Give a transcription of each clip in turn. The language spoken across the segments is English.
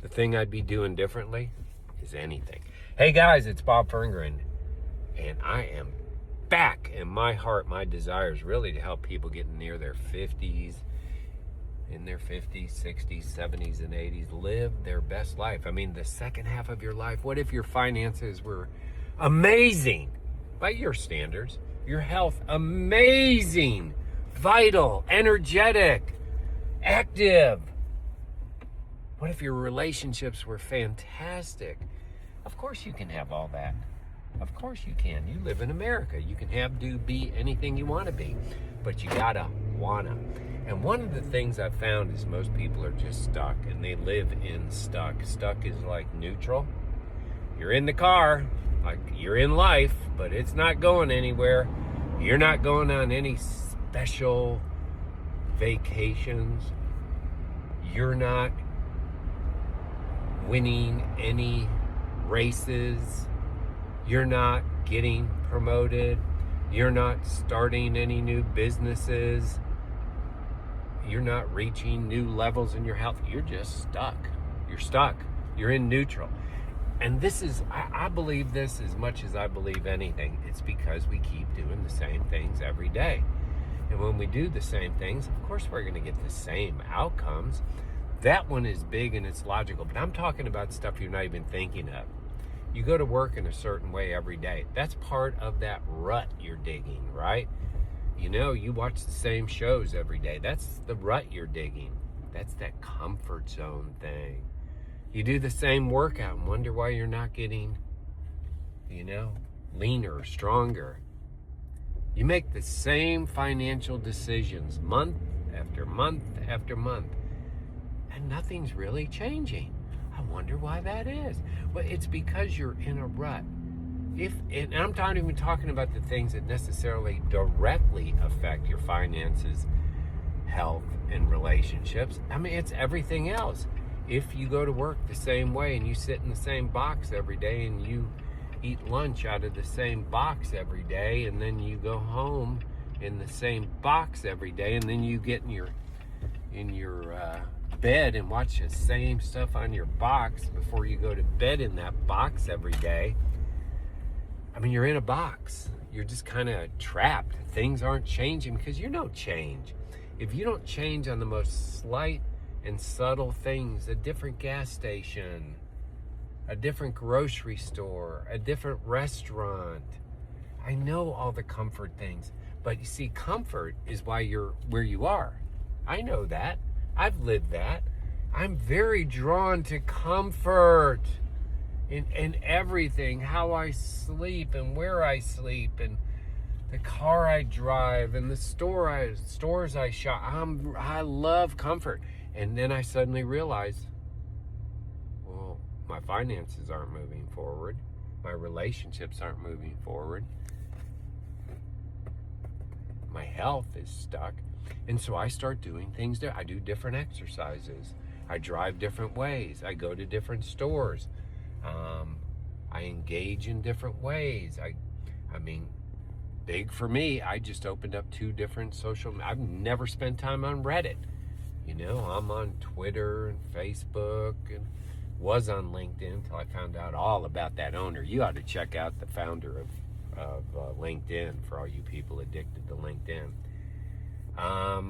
The thing I'd be doing differently is anything. Hey guys, it's Bob Ferngren, and I am back. And my heart, my desire is really to help people get near their 50s, in their 50s, 60s, 70s, and 80s, live their best life. I mean, the second half of your life, what if your finances were amazing by your standards? Your health, amazing, vital, energetic, active. What if your relationships were fantastic? Of course you can have all that. Of course you can. You live in America. You can have, do, be anything you want to be. But you gotta wanna. And one of the things I've found is most people are just stuck, and they live in stuck. Stuck is like neutral. You're in the car, like you're in life, but it's not going anywhere. You're not going on any special vacations. You're not winning any races. You're not getting promoted. You're not starting any new businesses. You're not reaching new levels in your health. You're just stuck. You're stuck. You're in neutral. And this is, I believe this as much as I believe anything. It's because we keep doing the same things every day. And when we do the same things, of course we're going to get the same outcomes. That one is big and it's logical. But I'm talking about stuff you're not even thinking of. You go to work in a certain way every day. That's part of that rut you're digging, right? You know, you watch the same shows every day. That's the rut you're digging. That's that comfort zone thing. You do the same workout and wonder why you're not getting, leaner, stronger. You make the same financial decisions month after month after month, and nothing's really changing. I wonder why that is. Well, it's because you're in a rut. And I'm not even talking about the things that necessarily directly affect your finances, health, and relationships. I mean, it's everything else. If you go to work the same way and you sit in the same box every day and you eat lunch out of the same box every day and then you go home in the same box every day and then you get in your bed and watch the same stuff on your box before you go to bed in that box every day. I mean, you're in a box. You're just kind of trapped. Things aren't changing because you don't change. If you don't change on the most slight and subtle things, a different gas station, a different grocery store, a different restaurant. I know all the comfort things, but you see, comfort is why you're where you are. I know that. I've lived that. I'm very drawn to comfort in everything, how I sleep and where I sleep and the car I drive and the stores I shop. I love comfort. And then I suddenly realized, well, my finances aren't moving forward. My relationships aren't moving forward. My health is stuck. And so I start doing things there. I do different exercises. I drive different ways. I go to different stores. I engage in different ways. I mean, big for me, I just opened up 2 different I've never spent time on Reddit. I'm on Twitter and Facebook and was on LinkedIn until I found out all about that owner. You ought to check out the founder of LinkedIn for all you people addicted to LinkedIn. I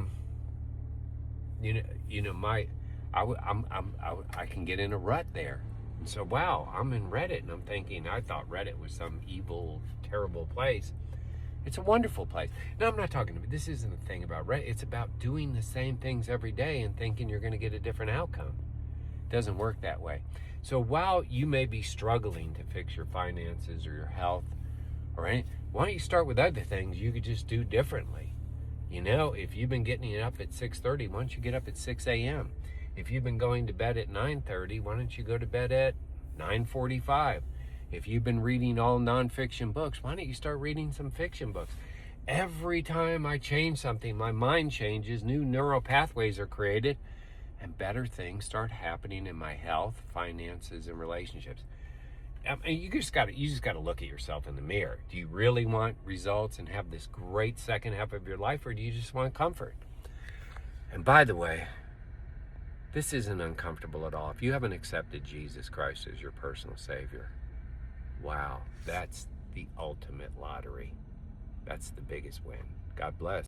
can get in a rut there. And so, wow, I'm in Reddit and I'm thinking, I thought Reddit was some evil, terrible place. It's a wonderful place. Now, I'm not talking about, this isn't a thing about Reddit. It's about doing the same things every day and thinking you're going to get a different outcome. It doesn't work that way. So while you may be struggling to fix your finances or your health or anything, why don't you start with other things you could just do differently? If you've been getting up at 6:30, why don't you get up at 6 a.m.? If you've been going to bed at 9:30, why don't you go to bed at 9:45? If you've been reading all nonfiction books, why don't you start reading some fiction books? Every time I change something, my mind changes, new neural pathways are created, and better things start happening in my health, finances, and relationships. And you just got to look at yourself in the mirror. Do you really want results and have this great second half of your life, or do you just want comfort? And by the way, This isn't uncomfortable at all. If you haven't accepted Jesus Christ as your personal Savior, wow, that's the ultimate lottery. That's the biggest win. God bless.